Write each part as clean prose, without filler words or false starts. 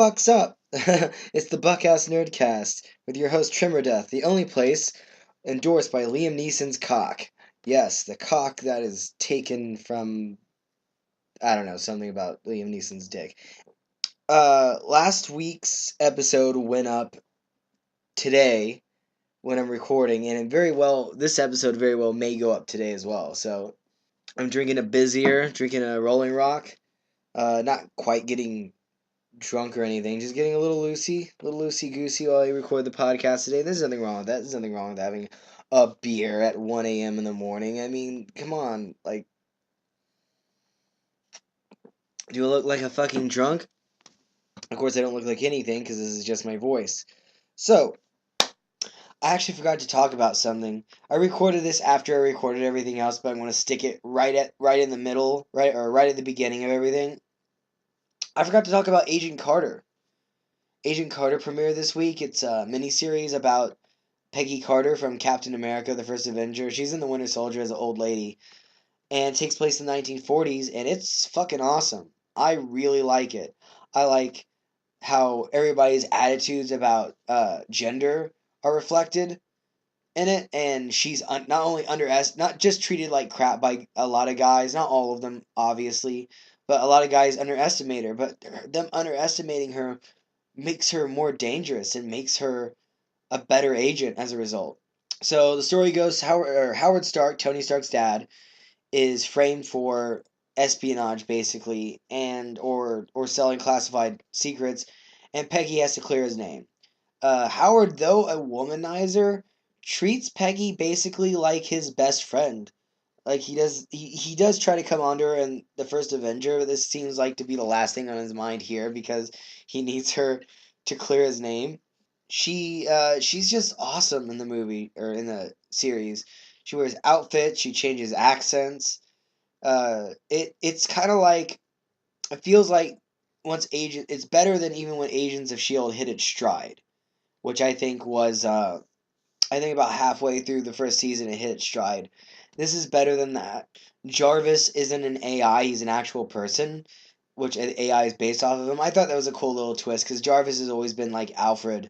fuck's up? It's the Buck-Ass NerdCast with your host TremorDeth, the only place endorsed by Liam Neeson's cock. Yes, the cock that is taken from, I don't know, something about Liam Neeson's dick. Last week's episode went up today when I'm recording, and this episode very well may go up today as well. So I'm drinking a Rolling Rock. Not quite getting drunk or anything, just getting a little loosey goosey while I record the podcast today. There's nothing wrong with that. There's nothing wrong with having a beer at 1 a.m. in the morning. I mean, come on. Like, do I look like a fucking drunk? Of course, I don't look like anything because this is just my voice. So, I actually forgot to talk about something. I recorded this after I recorded everything else, but I'm going to stick it right in the middle, right at the beginning of everything. I forgot to talk about Agent Carter. Agent Carter premiered this week. It's a miniseries about Peggy Carter from Captain America, the First Avenger. She's in the Winter Soldier as an old lady. And it takes place in the 1940s, and it's fucking awesome. I really like it. I like how everybody's attitudes about gender are reflected in it, and she's not just treated like crap by a lot of guys, not all of them, obviously, but a lot of guys underestimate her, but them underestimating her makes her more dangerous and makes her a better agent as a result. So the story goes Howard Stark, Tony Stark's dad, is framed for espionage basically and or selling classified secrets, and Peggy has to clear his name. Howard, though a womanizer, treats Peggy basically like his best friend. Like he does try to come on to her in the first Avenger, but this seems like to be the last thing on his mind here because he needs her to clear his name. She's just awesome in the movie or in the series. She wears outfits, she changes accents. It's kind of like it feels like it's better than even when Agents of Shield hit its stride, which I think about halfway through the first season it hit its stride. This is better than that. Jarvis isn't an AI, he's an actual person, which AI is based off of him. I thought that was a cool little twist because Jarvis has always been like Alfred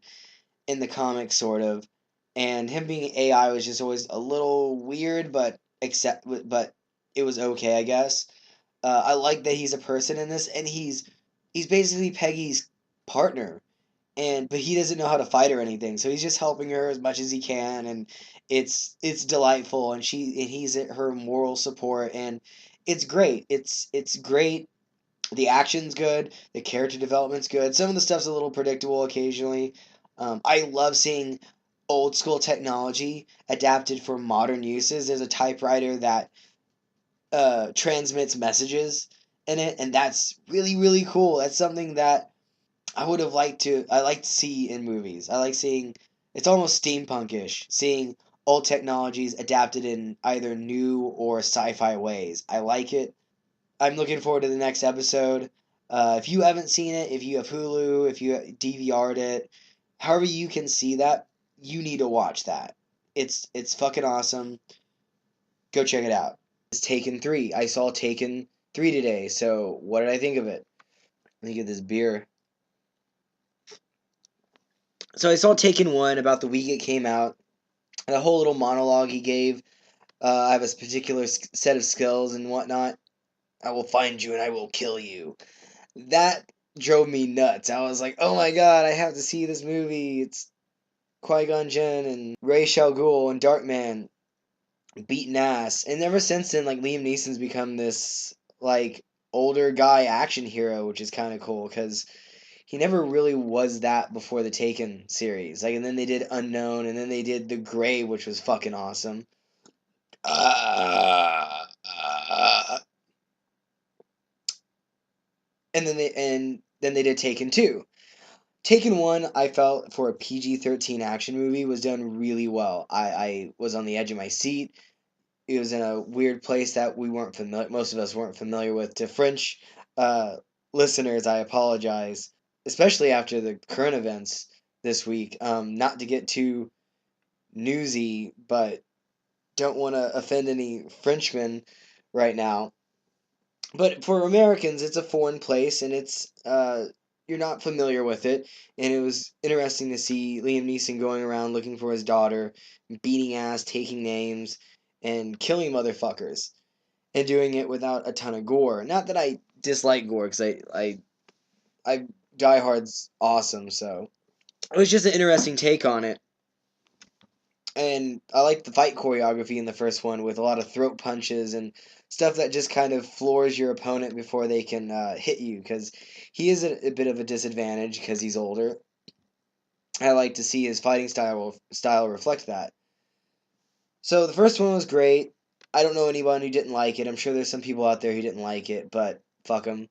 in the comics, sort of, and him being AI was just always a little weird, but it was okay, I guess. I like that he's a person in this, and he's basically Peggy's partner, and but he doesn't know how to fight or anything, so he's just helping her as much as he can, and it's delightful, and he's her moral support, and it's great. It's great. The action's good. The character development's good. Some of the stuff's a little predictable occasionally. I love seeing old school technology adapted for modern uses. There's a typewriter that transmits messages in it, and that's really really cool. That's something that I like to see in movies. I like seeing it's almost steampunkish, seeing old technologies adapted in either new or sci-fi ways. I like it. I'm looking forward to the next episode. If you haven't seen it, if you have Hulu, if you DVR'd it, however you can see that, you need to watch that. It's fucking awesome. Go check it out. It's Taken 3. I saw Taken 3 today, so what did I think of it? Let me get this beer. So I saw Taken 1 about the week it came out. And the whole little monologue he gave. I have a particular set of skills and whatnot. I will find you and I will kill you. That drove me nuts. I was like, oh my god, I have to see this movie. It's Qui-Gon Jinn and Ra's al Ghul and Darkman beating ass. And ever since then, like, Liam Neeson's become this, like, older guy action hero, which is kind of cool, because he never really was that before the Taken series. Like, and then they did Unknown, and then they did The Grey, which was fucking awesome. Uh, uh, and then they did Taken 2. Taken 1, I felt, for a PG-13 action movie, was done really well. I was on the edge of my seat. It was in a weird place that most of us weren't familiar with. To French uh, listeners, I apologize, especially after the current events this week. Not to get too newsy, but don't want to offend any Frenchmen right now. But for Americans, it's a foreign place, and it's you're not familiar with it, and it was interesting to see Liam Neeson going around looking for his daughter, beating ass, taking names, and killing motherfuckers, and doing it without a ton of gore. Not that I dislike gore, because I Die Hard's awesome, so it was just an interesting take on it. And I like the fight choreography in the first one with a lot of throat punches and stuff that just kind of floors your opponent before they can hit you, because he is a bit of a disadvantage because he's older. I like to see his fighting style reflect that. So the first one was great. I don't know anyone who didn't like it. I'm sure there's some people out there who didn't like it, but fuck them.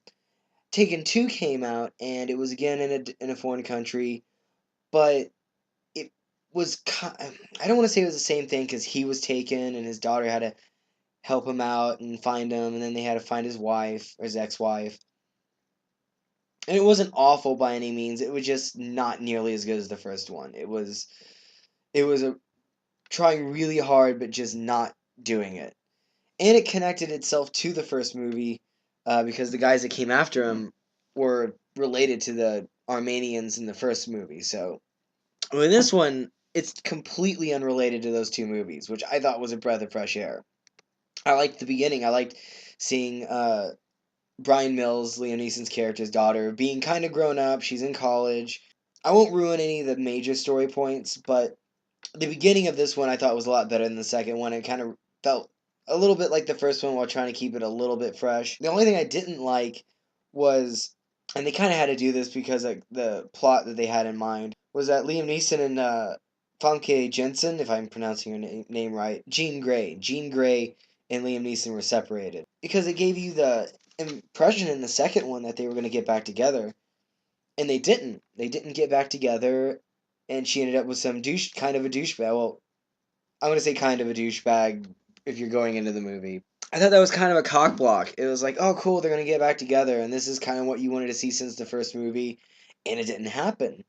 Taken 2 came out, and it was again in a foreign country, but it was I don't want to say it was the same thing because he was taken and his daughter had to help him out and find him, and then they had to find his wife or his ex-wife. And it wasn't awful by any means. It was just not nearly as good as the first one. It was a trying really hard but just not doing it. And it connected itself to the first movie because the guys that came after him were related to the Armenians in the first movie. So in this one, it's completely unrelated to those 2 movies, which I thought was a breath of fresh air. I liked the beginning. I liked seeing Brian Mills, Liam Neeson's character's daughter, being kind of grown up. She's in college. I won't ruin any of the major story points, but the beginning of this one I thought was a lot better than the second one. It kind of felt a little bit like the first one while trying to keep it a little bit fresh. The only thing I didn't like was, and they kind of had to do this because of the plot that they had in mind, was that Liam Neeson and Famke Jensen, if I'm pronouncing her name right, Jean Grey and Liam Neeson were separated. Because it gave you the impression in the second one that they were going to get back together, and they didn't. They didn't get back together, and she ended up with some kind of a douchebag. Well, I'm going to say kind of a douchebag if you're going into the movie. I thought that was kind of a cock block. It was like, oh, cool, they're going to get back together, and this is kind of what you wanted to see since the first movie, and it didn't happen.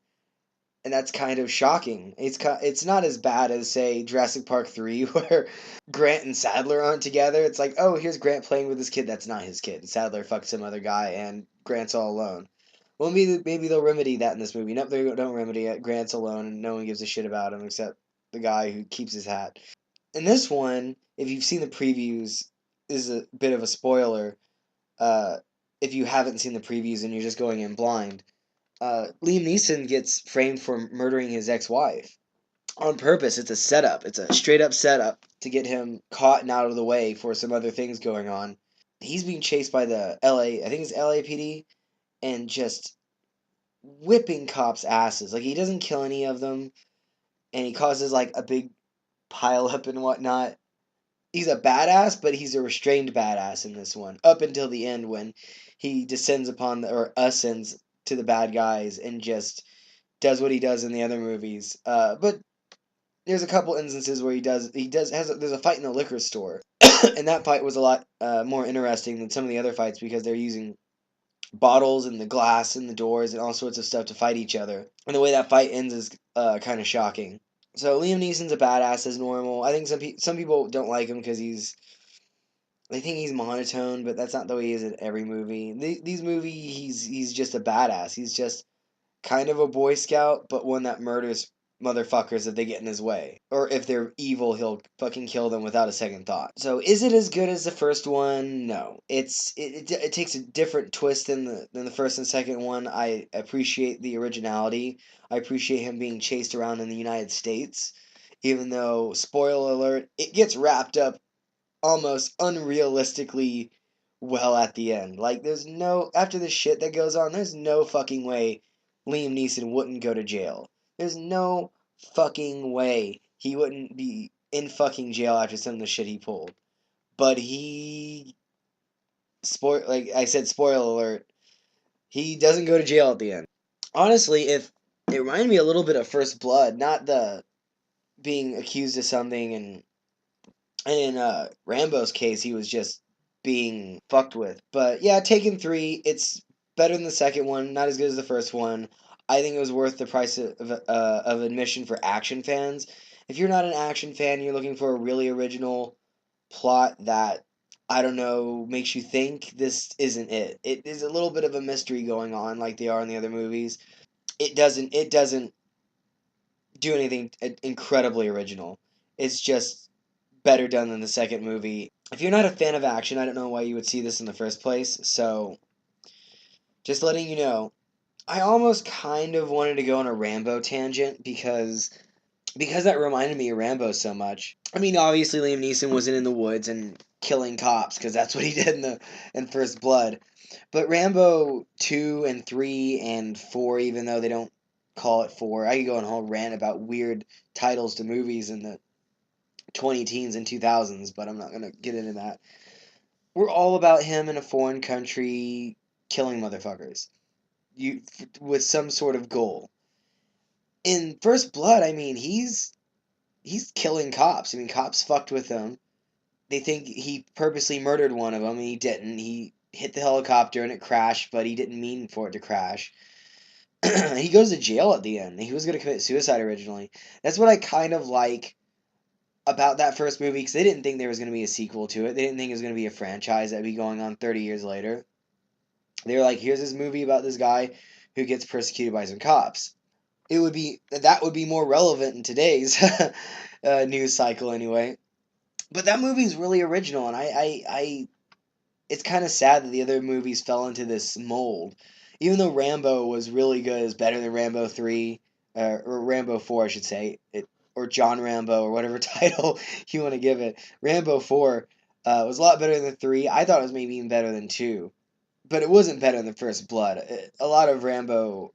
And that's kind of shocking. It's not as bad as, say, Jurassic Park 3, where Grant and Sadler aren't together. It's like, oh, here's Grant playing with his kid. That's not his kid. Sadler fucked some other guy, and Grant's all alone. Well, maybe they'll remedy that in this movie. Nope, they don't remedy it. Grant's alone, and no one gives a shit about him except the guy who keeps his hat. In this one, if you've seen the previews, is a bit of a spoiler. Uh, if you haven't seen the previews and you're just going in blind, Liam Neeson gets framed for murdering his ex-wife on purpose. It's a setup. It's a straight up setup to get him caught and out of the way for some other things going on. He's being chased by the LA, I think it's LAPD, and just whipping cops' asses. Like, he doesn't kill any of them, and he causes like a big pile up and whatnot. He's a badass, but he's a restrained badass in this one. Up until the end when he descends upon or ascends to the bad guys and just does what he does in the other movies. But there's a couple instances where there's a fight in the liquor store, and that fight was a lot more interesting than some of the other fights because they're using bottles and the glass and the doors and all sorts of stuff to fight each other. And the way that fight ends is kind of shocking. So Liam Neeson's a badass as normal. I think some people don't like him because they think he's monotone, but that's not the way he is in every movie. These movies, he's just a badass. He's just kind of a Boy Scout, but one that murders motherfuckers if they get in his way. Or if they're evil, he'll fucking kill them without a second thought. So is it as good as the first one? No. It takes a different twist than the first and second one. I appreciate the originality. I appreciate him being chased around in the United States. Even though, spoiler alert, it gets wrapped up almost unrealistically well at the end. Like, after the shit that goes on, there's no fucking way Liam Neeson wouldn't go to jail. There's no fucking way he wouldn't be in fucking jail after some of the shit he pulled. But like I said, spoiler alert, he doesn't go to jail at the end. Honestly, if it reminded me a little bit of First Blood, not the being accused of something and in Rambo's case, he was just being fucked with. But yeah, Taken 3, it's better than the second one, not as good as the first one. I think it was worth the price of admission for action fans. If you're not an action fan, you're looking for a really original plot that I don't know, makes you think this isn't it. It is a little bit of a mystery going on, like they are in the other movies. It doesn't do anything incredibly original. It's just better done than the second movie. If you're not a fan of action, I don't know why you would see this in the first place. So, just letting you know, I almost kind of wanted to go on a Rambo tangent because that reminded me of Rambo so much. I mean, obviously Liam Neeson wasn't in the woods and killing cops because that's what he did in First Blood. But Rambo 2 and 3 and 4, even though they don't call it 4, I could go on a whole rant about weird titles to movies in the 20 teens and 2000s, but I'm not going to get into that. We're all about him in a foreign country killing motherfuckers with some sort of goal. In First Blood, I mean, he's killing cops. I mean, cops fucked with him. They think he purposely murdered one of them, and he didn't. He hit the helicopter and it crashed, but he didn't mean for it to crash. He goes to jail at the end. He was going to commit suicide originally. That's what I kind of like about that first movie, because they didn't think there was going to be a sequel to it. They didn't think it was going to be a franchise that would be going on 30 years later. They were like, here's this movie about this guy who gets persecuted by some cops. That would be more relevant in today's news cycle anyway. But that movie's really original, and I it's kind of sad that the other movies fell into this mold. Even though Rambo was really good, it's better than Rambo 3, or Rambo 4, I should say, or John Rambo, or whatever title you want to give it. Rambo 4 was a lot better than 3. I thought it was maybe even better than 2. But it wasn't better than First Blood. A lot of Rambo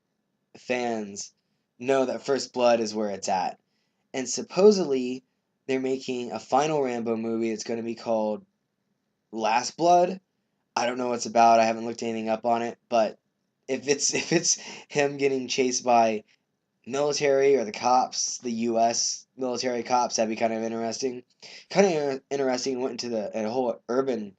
fans know that First Blood is where it's at. And supposedly, they're making a final Rambo movie. It's going to be called Last Blood. I don't know what it's about. I haven't looked anything up on it, but if it's him getting chased by military or the cops, the U.S. military cops, that'd be kind of interesting. Kind of interesting. Went into a whole urban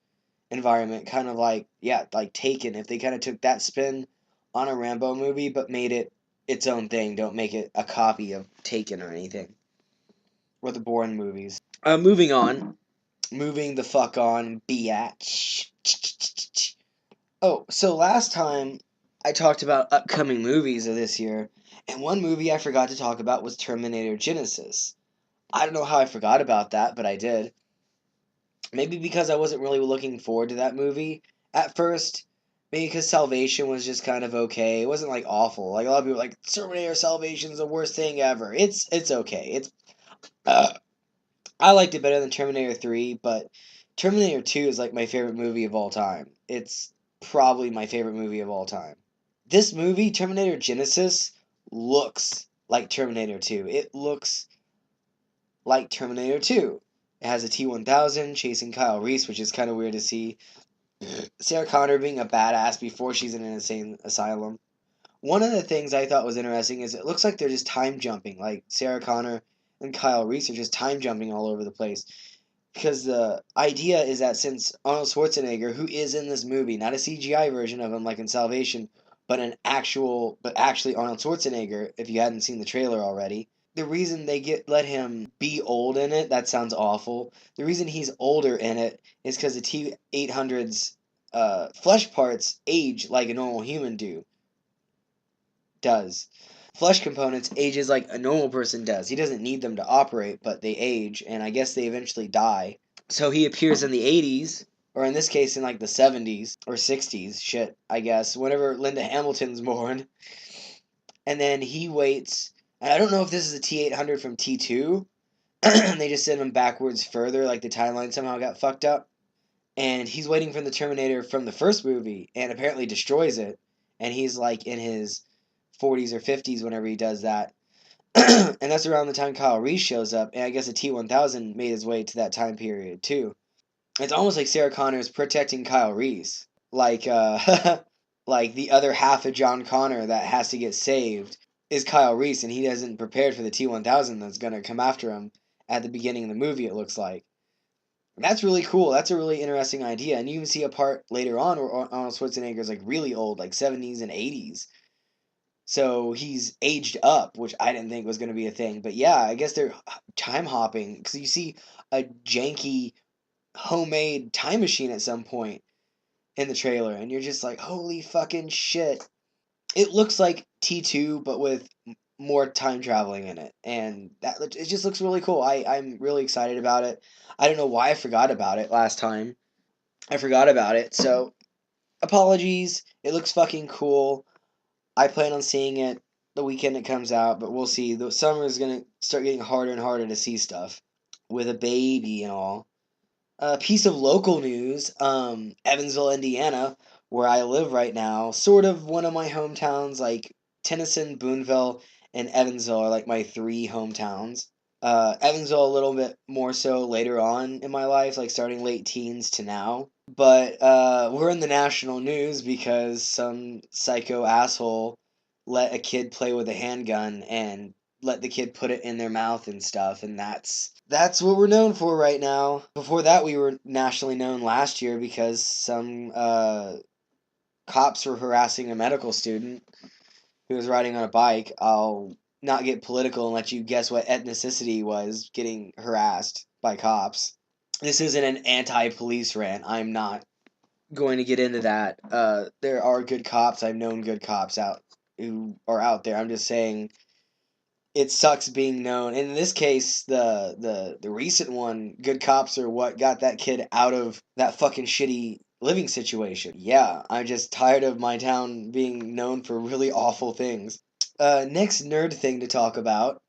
environment, kind of like like Taken. If they kind of took that spin on a Rambo movie, but made it its own thing. Don't make it a copy of Taken or anything, or the Bourne movies. Moving on. Moving the fuck on, biatch. Oh, so last time I talked about upcoming movies of this year, and one movie I forgot to talk about was Terminator Genesys. I don't know how I forgot about that, but I did. Maybe because I wasn't really looking forward to that movie at first. Maybe because Salvation was just kind of okay. It wasn't like awful. Like a lot of people were like Terminator Salvation is the worst thing ever. It's okay. Uh, I liked it better than Terminator 3, but Terminator 2 is like my favorite movie of all time. It's probably my favorite movie of all time. This movie, Terminator Genesys, looks like Terminator 2. It looks like Terminator 2. It has a T-1000 chasing Kyle Reese, which is kind of weird to see. Sarah Connor being a badass before she's in an insane asylum. One of the things I thought was interesting is it looks like they're just time jumping. Like Sarah Connor and Kyle Reese are just time jumping all over the place. Because the idea is that since Arnold Schwarzenegger, who is in this movie, not a CGI version of him like in Salvation, but actually Arnold Schwarzenegger, if you hadn't seen the trailer already, the reason they let him be old in it, that sounds awful. The reason he's older in it is because the T-800's flesh parts age like a normal human does. Flesh components ages like a normal person does. He doesn't need them to operate, but they age, and I guess they eventually die. So he appears in the 80s, or in this case in like the 70s or 60s, shit, I guess, whenever Linda Hamilton's born. And then he waits, and I don't know if this is a T-800 from T2, they just sent him backwards further, like the timeline somehow got fucked up. And he's waiting for the Terminator from the first movie, and apparently destroys it. And he's like in his 40s or 50s whenever he does that. And that's around the time Kyle Reese shows up, and I guess a T-1000 made his way to that time period too. It's almost like Sarah Connor is protecting Kyle Reese, like like the other half of John Connor that has to get saved is Kyle Reese, and he isn't prepared for the T-1000 that's gonna come after him at the beginning of the movie. It looks like that's really cool. That's a really interesting idea, and you even see a part later on where Arnold Schwarzenegger is like really old, like 70s and 80s. So he's aged up, which I didn't think was going to be a thing. But yeah, I guess they're time hopping because you see a janky homemade time machine at some point in the trailer, and you're just like, holy fucking shit. It looks like T2, but with more time traveling in it, and it just looks really cool. I'm really excited about it. I don't know why I forgot about it last time. I forgot about it, so apologies. It looks fucking cool. I plan on seeing it the weekend it comes out, but we'll see. The summer is gonna start getting harder and harder to see stuff with a baby and all. A piece of local news, Evansville, Indiana, where I live right now, sort of one of my hometowns, like Tennyson, Boonville, and Evansville are like my three hometowns. Evansville a little bit more so later on in my life, like starting late teens to now. But we're in the national news because some psycho asshole let a kid play with a handgun and let the kid put it in their mouth and stuff, and that's what we're known for right now. Before that, we were nationally known last year because some cops were harassing a medical student who was riding on a bike. I'll not get political and let you guess what ethnicity was getting harassed by cops. This isn't an anti-police rant. I'm not going to get into that. There are good cops. I've known good cops out who are out there. I'm just saying it sucks being known. And in this case, the recent one, good cops are what got that kid out of that fucking shitty living situation. Yeah, I'm just tired of my town being known for really awful things. Next nerd thing to talk about.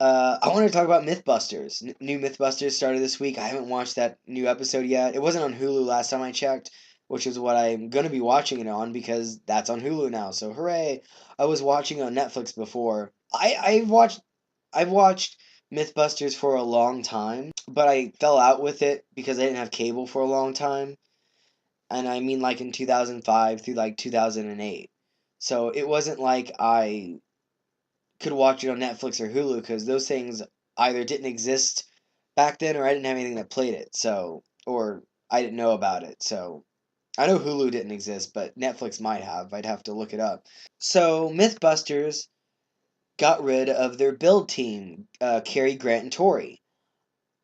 I want to talk about Mythbusters. New Mythbusters started this week. I haven't watched that new episode yet. It wasn't on Hulu last time I checked, which is what I'm going to be watching it on because that's on Hulu now. So hooray! I was watching on Netflix before. I've watched Mythbusters for a long time, but I fell out with it because I didn't have cable for a long time. And I mean like in 2005 through like 2008. So it wasn't like I could watch it on Netflix or Hulu because those things either didn't exist back then or I didn't have anything that played it. So, or I didn't know about it. So, I know Hulu didn't exist, but Netflix might have. I'd have to look it up. So, Mythbusters got rid of their build team, Cary, Grant, and Tori.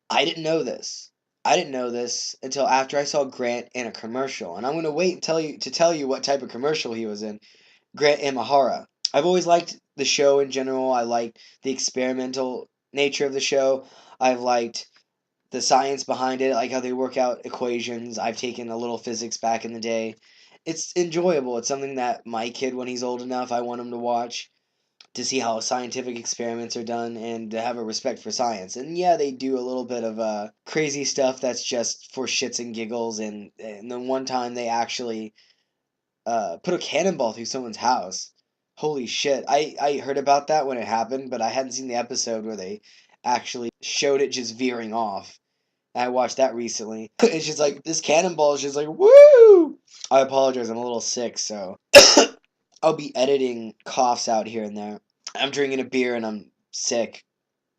I didn't know this. I didn't know this until after I saw Grant in a commercial, and I'm gonna wait and tell you what type of commercial he was in. Grant Imahara. I've always liked the show in general. I liked the experimental nature of the show. I've liked the science behind it, like how they work out equations. I've taken a little physics back in the day. It's enjoyable. It's something that my kid, when he's old enough, I want him to watch to see how scientific experiments are done and to have a respect for science. And yeah, they do a little bit of crazy stuff that's just for shits and giggles. And the one time they actually put a cannonball through someone's house. Holy shit. I heard about that when it happened, but I hadn't seen the episode where they actually showed it just veering off. I watched that recently. It's just like, this cannonball is just like, woo! I apologize, I'm a little sick, so I'll be editing coughs out here and there. I'm drinking a beer and I'm sick.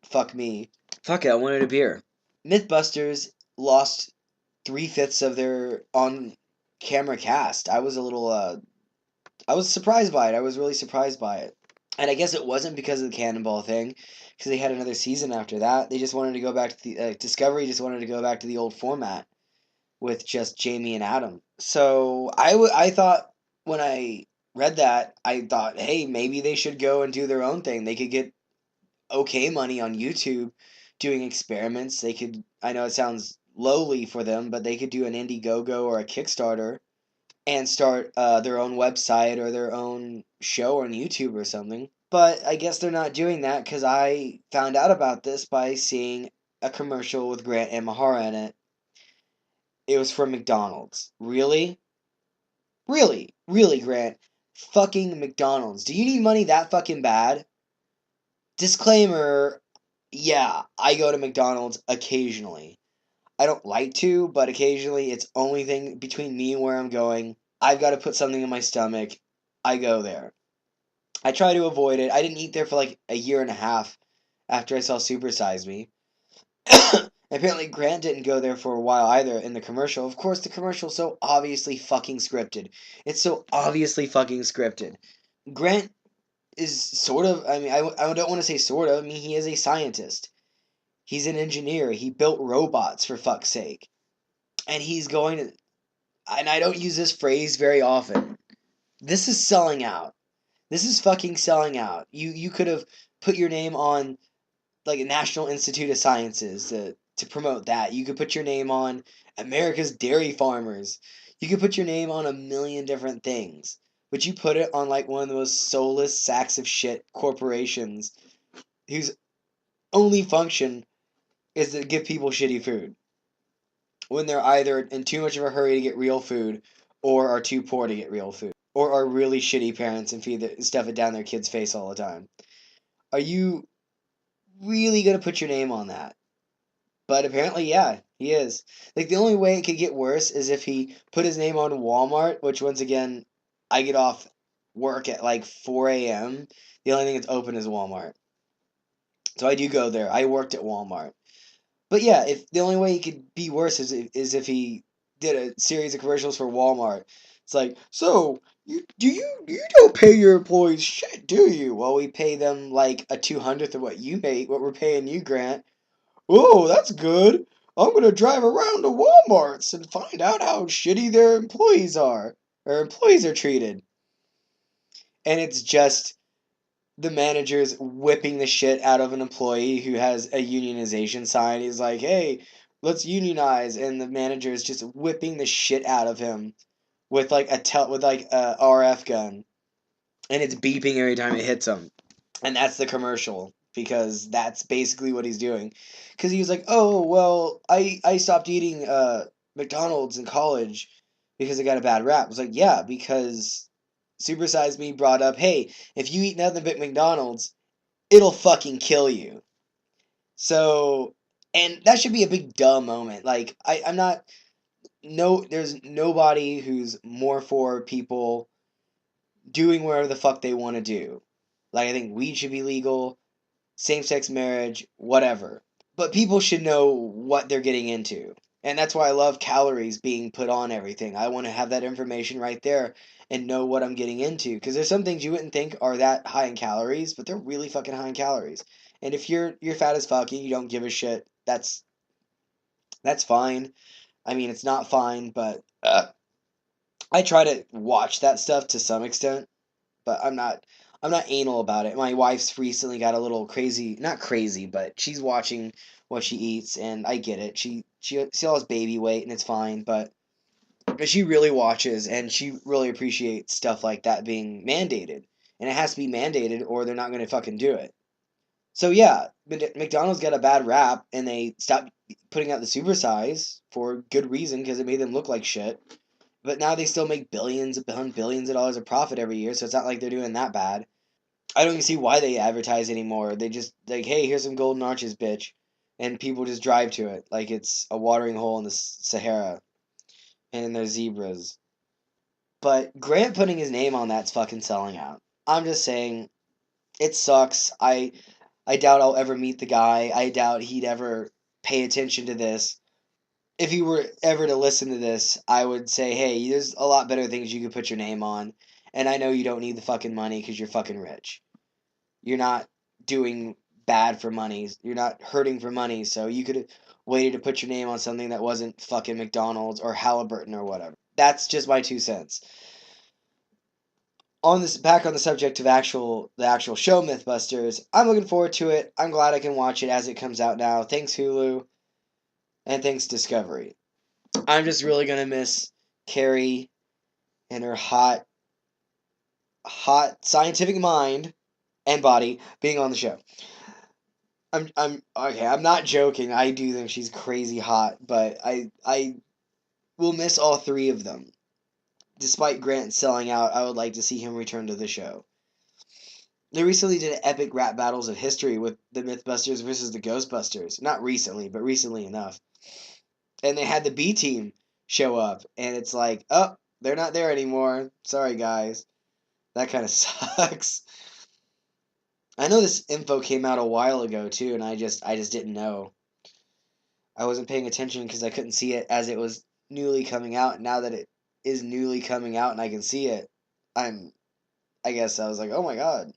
Fuck me. Fuck it, I wanted a beer. Mythbusters lost 3/5 of their on camera cast. I was surprised by it. I was really surprised by it. And I guess it wasn't because of the cannonball thing, because they had another season after that. They just wanted to go back to the Discovery just wanted to go back to the old format with just Jamie and Adam. So I thought when I read that, I thought, hey, maybe they should go and do their own thing. They could get okay money on YouTube doing experiments. They could, I know it sounds lowly for them, but they could do an Indiegogo or a Kickstarter and start their own website or their own show on YouTube or something. But I guess they're not doing that because I found out about this by seeing a commercial with Grant Imahara in it. It was from McDonald's. Really? Really? Really, Grant? Fucking McDonald's. Do you need money that fucking bad? Disclaimer, yeah, I go to McDonald's occasionally. I don't like to, but occasionally it's only thing between me and where I'm going. I've got to put something in my stomach. I go there. I try to avoid it. I didn't eat there for like a year and a half after I saw Super Size Me. Apparently, Grant didn't go there for a while either in the commercial. Of course, the commercial's so obviously fucking scripted. It's so obviously fucking scripted. Grant is sort of, I mean, I don't want to say sort of, I mean, he is a scientist. He's an engineer. He built robots, for fuck's sake. and he's going to, and I don't use this phrase very often. This is selling out. This is fucking selling out. You could have put your name on like a National Institute of Sciences to promote that. You could put your name on America's Dairy Farmers. You could put your name on a million different things. But you put it on like one of the most soulless sacks of shit corporations whose only function is to give people shitty food when they're either in too much of a hurry to get real food or are too poor to get real food or are really shitty parents and stuff it down their kids' face all the time. Are you really going to put your name on that? But apparently, yeah, he is. Like, the only way it could get worse is if he put his name on Walmart, which, once again, I get off work at like 4 a.m. The only thing that's open is Walmart. So I do go there. I worked at Walmart. But yeah, if the only way he could be worse is if he did a series of commercials for Walmart. It's like, so you don't pay your employees shit, do you? Well, we pay them like a 200th of what you make, what we're paying you, Grant. Oh, that's good. I'm gonna drive around to Walmarts and find out how shitty their employees are, or employees are treated. And it's just the manager's whipping the shit out of an employee who has a unionization sign. He's like, "Hey, let's unionize," and the manager is just whipping the shit out of him with like a RF gun, and it's beeping every time it hits him. And that's the commercial because that's basically what he's doing. Because he was like, "Oh well, I stopped eating McDonald's in college because it got a bad rap." I was like, "Yeah, because Super Size Me brought up, hey, if you eat nothing but McDonald's, it'll fucking kill you." So, and that should be a big dumb moment. Like I'm not no there's nobody who's more for people doing whatever the fuck they want to do. Like I think weed should be legal, same-sex marriage, whatever. But people should know what they're getting into. And that's why I love calories being put on everything. I want to have that information right there and know what I'm getting into. Because there's some things you wouldn't think are that high in calories, but they're really fucking high in calories. And if you're fat as fuck and you don't give a shit, that's fine. I mean, it's not fine, but I try to watch that stuff to some extent, but I'm not anal about it. My wife's recently got a little crazy, not crazy, but she's watching what she eats, and I get it. She still has baby weight, and it's fine, but she really watches, and she really appreciates stuff like that being mandated, and it has to be mandated, or they're not going to fucking do it. So yeah, McDonald's got a bad rap, and they stopped putting out the supersize for good reason because it made them look like shit. But now they still make billions upon billions of dollars of profit every year, so it's not like they're doing that bad. I don't even see why they advertise anymore. They just like, hey, here's some golden arches, bitch, and people just drive to it like it's a watering hole in the Sahara, and there's zebras. But Grant putting his name on that's fucking selling out. I'm just saying, it sucks. I doubt I'll ever meet the guy. I doubt he'd ever pay attention to this. If he were ever to listen to this, I would say, hey, there's a lot better things you could put your name on, and I know you don't need the fucking money because you're fucking rich. You're not doing bad for money. You're not hurting for money. So you could have waited to put your name on something that wasn't fucking McDonald's or Halliburton or whatever. That's just my 2 cents. On this, back on the subject of the actual show Mythbusters, I'm looking forward to it. I'm glad I can watch it as it comes out now. Thanks Hulu and thanks Discovery. I'm just really gonna miss Carrie and her hot scientific mind and body being on the show. I'm okay. I'm not joking. I do think she's crazy hot, but I will miss all three of them. Despite Grant selling out, I would like to see him return to the show. They recently did an epic rap battles of history with the Mythbusters versus the Ghostbusters. Not recently, but recently enough. And they had the B team show up, and it's like, oh, they're not there anymore. Sorry, guys. That kind of sucks. I know this info came out a while ago too, and I just didn't know. I wasn't paying attention because I couldn't see it as it was newly coming out. Now that it is newly coming out and I can see it, I guess I was like, oh my god.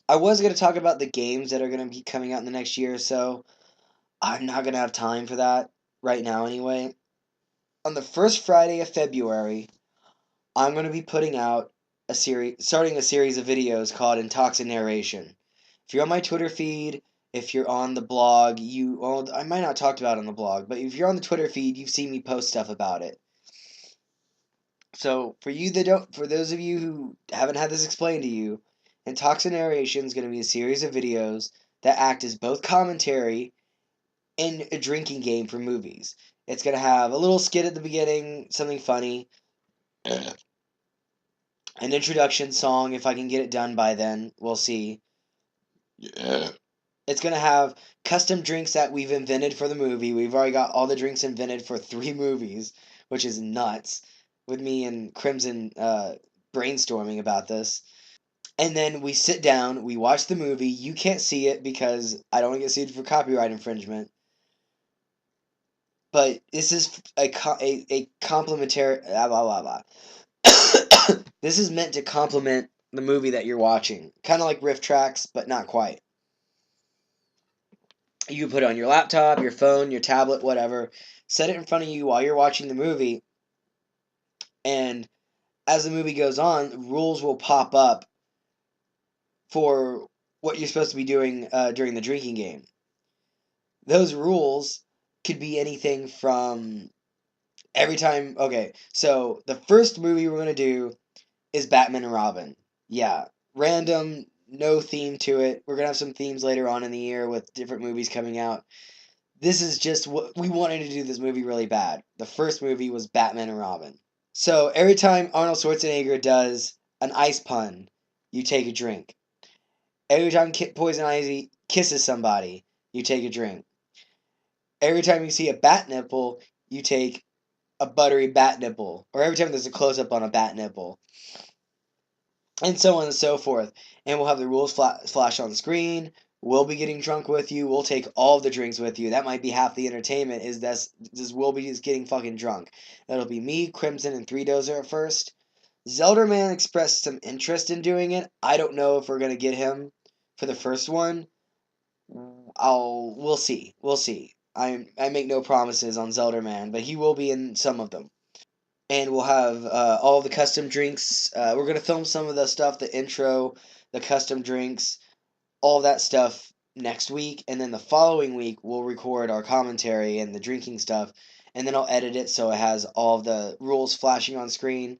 I was going to talk about the games that are going to be coming out in the next year or so. I'm not going to have time for that right now anyway. on the first Friday of February, I'm going to be putting out starting a series of videos called Intoxin Narration. If you're on my Twitter feed, if you're on the blog, I might not talk about it on the blog, but if you're on the Twitter feed, you've seen me post stuff about it. So for those of you who haven't had this explained to you, Intoxin Narration is going to be a series of videos that act as both commentary and a drinking game for movies. It's going to have a little skit at the beginning, something funny, an introduction song if I can get it done by then. We'll see. It's going to have custom drinks that we've invented for the movie. We've already got all the drinks invented for 3 movies, which is nuts, with me and Crimson brainstorming about this. And then we sit down, we watch the movie. You can't see it because I don't want to get sued for copyright infringement. But this is a complimentary. Blah, blah, blah. This is meant to complement the movie that you're watching. Kind of like riff tracks, but not quite. You put it on your laptop, your phone, your tablet, whatever. Set it in front of you while you're watching the movie. And as the movie goes on, rules will pop up for what you're supposed to be doing during the drinking game. Those rules could be anything from every time. Okay, so the first movie we're going to do is Batman and Robin. Yeah, random, no theme to it. We're going to have some themes later on in the year with different movies coming out. This is just what we wanted to do this movie really bad. The first movie was Batman and Robin. So every time Arnold Schwarzenegger does an ice pun, you take a drink. Every time Poison Ivy kisses somebody, you take a drink. Every time you see a bat nipple, you take a buttery bat nipple. Or every time there's a close-up on a bat nipple. And so on and so forth. And we'll have the rules flash on the screen. We'll be getting drunk with you. We'll take all of the drinks with you. That might be half the entertainment, is this we'll be just getting fucking drunk. That'll be me, Crimson, and 3Dozer at first. Zelderman expressed some interest in doing it. I don't know if we're going to get him for the first one. We'll see. We'll see. I make no promises on Zelderman, but he will be in some of them. And we'll have all the custom drinks. We're going to film some of the stuff, the intro, the custom drinks, all that stuff next week. And then the following week, we'll record our commentary and the drinking stuff. And then I'll edit it so it has all of the rules flashing on screen.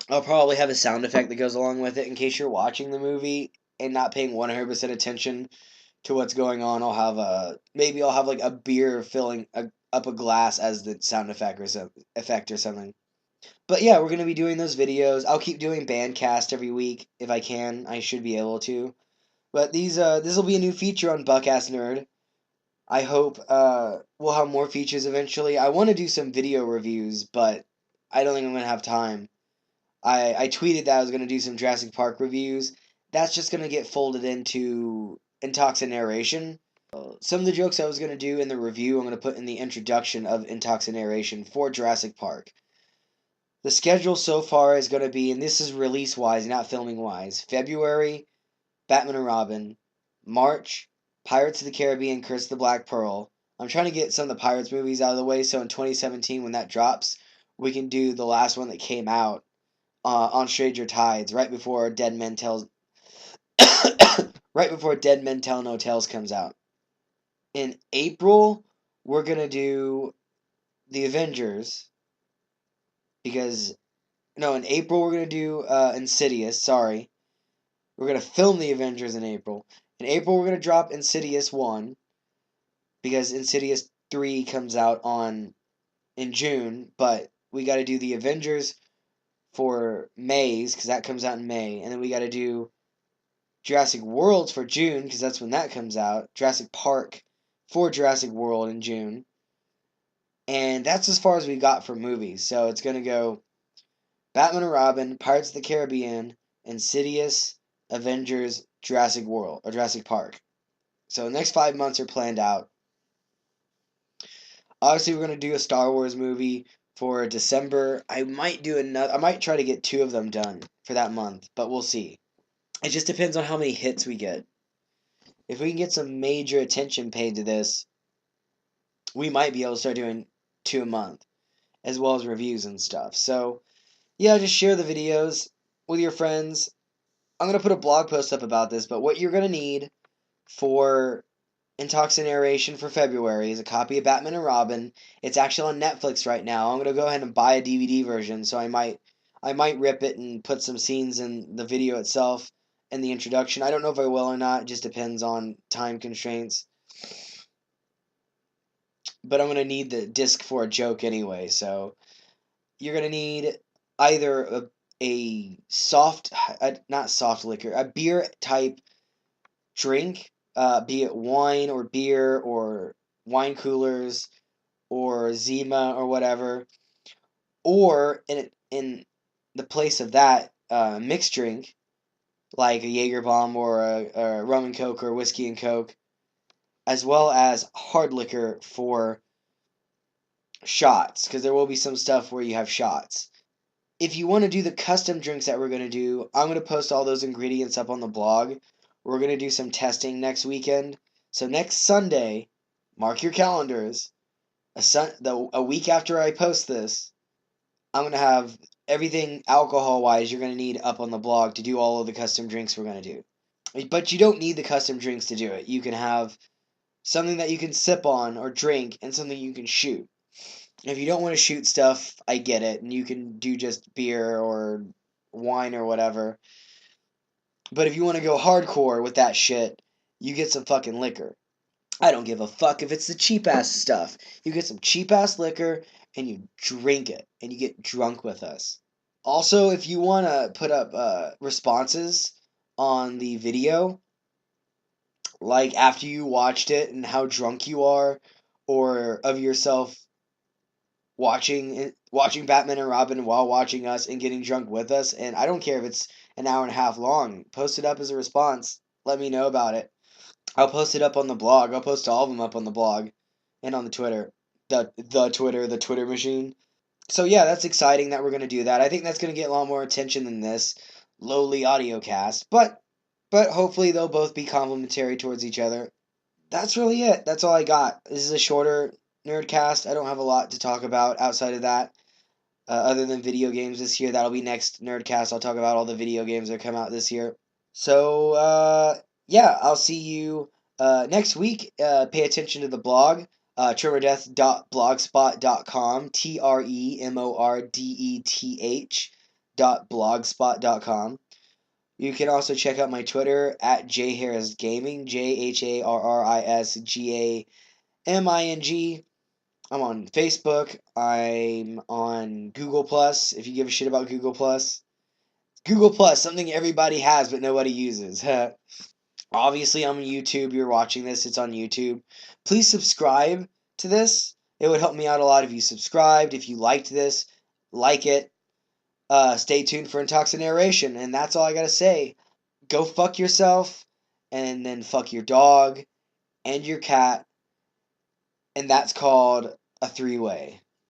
I'll probably have a sound effect that goes along with it in case you're watching the movie and not paying 100% attention to what's going on. Maybe I'll have like a beer filling up a glass as the sound effect or something. But yeah, we're going to be doing those videos. I'll keep doing BANcast every week if I can. I should be able to. But this will be a new feature on Buck Ass Nerd. I hope we'll have more features eventually. I want to do some video reviews, but I don't think I'm going to have time. I tweeted that I was going to do some Jurassic Park reviews. That's just going to get folded into Intoxin Narration. Some of the jokes I was going to do in the review, I'm going to put in the introduction of Intoxin Narration for Jurassic Park. The schedule so far is going to be, and this is release-wise, not filming-wise, February, Batman and Robin, March, Pirates of the Caribbean, Curse of the Black Pearl. I'm trying to get some of the Pirates movies out of the way, so in 2017, when that drops, we can do the last one that came out on Stranger Tides, right before Dead Men Tell No Tales comes out. In April, we're going to do The Avengers, because no, in April we're gonna do Insidious. Sorry, we're gonna film the Avengers in April. In April we're gonna drop Insidious 1 because Insidious 3 comes out in June. But we got to do the Avengers for May's because that comes out in May, and then we got to do Jurassic Worlds for June because that's when that comes out. Jurassic Park for Jurassic World in June, and that's as far as we got for movies. So it's gonna go Batman and Robin, Pirates of the Caribbean, Insidious, Avengers, Jurassic World, or Jurassic Park. So the next 5 months are planned out. Obviously, we're going to do a Star Wars movie for December. I might try to get 2 of them done for that month, but we'll see. It just depends on how many hits we get. If we can get some major attention paid to this, we might be able to start doing 2 a month. as well as reviews and stuff. So, yeah, just share the videos with your friends. I'm going to put a blog post up about this, but what you're going to need for Intoxication for February is a copy of Batman and Robin. It's actually on Netflix right now. I'm going to go ahead and buy a DVD version, so I might rip it and put some scenes in the video itself and the introduction. I don't know if I will or not. It just depends on time constraints. But I'm going to need the disc for a joke anyway, so you're going to need either a soft, not soft liquor, a beer type drink, be it wine or beer or wine coolers or Zima or whatever, or in the place of that, mixed drink like a Jaeger bomb or a rum and coke or whiskey and coke, as well as hard liquor for shots, because there will be some stuff where you have shots. If you want to do the custom drinks that we're going to do, I'm going to post all those ingredients up on the blog. We're going to do some testing next weekend. So next Sunday, mark your calendars, a week after I post this, I'm going to have everything alcohol-wise you're going to need up on the blog to do all of the custom drinks we're going to do. But you don't need the custom drinks to do it. You can have something that you can sip on or drink and something you can shoot. If you don't want to shoot stuff, I get it, and you can do just beer or wine or whatever. But if you want to go hardcore with that shit, you get some fucking liquor. I don't give a fuck if it's the cheap ass stuff. You get some cheap ass liquor and you drink it and you get drunk with us. Also, if you want to put up responses on the video, like after you watched it and how drunk you are, or of yourself watching Batman and Robin while watching us and getting drunk with us, and I don't care if it's an hour and a half long. Post it up as a response. Let me know about it. I'll post it up on the blog. I'll post all of them up on the blog and on the Twitter. The Twitter machine. So yeah, that's exciting that we're going to do that. I think that's going to get a lot more attention than this lowly audio cast, but hopefully they'll both be complementary towards each other. That's really it. That's all I got. This is a shorter NerdCast. I don't have a lot to talk about outside of that, other than video games this year. That'll be next NerdCast. I'll talk about all the video games that come out this year. So, yeah, I'll see you next week. Pay attention to the blog, TremorDeth.blogspot.com, TremorDeth.blogspot.com. You can also check out my Twitter at jharrisgaming, JHARRISGAMING. I'm on Facebook. I'm on Google Plus. If you give a shit about Google Plus, Google Plus, something everybody has but nobody uses. Obviously, I'm on YouTube. You're watching this. It's on YouTube. Please subscribe to this. It would help me out a lot if you subscribed. If you liked this, like it. Stay tuned for Intoxication. And that's all I gotta say. Go fuck yourself, and then fuck your dog and your cat, and that's called a three-way.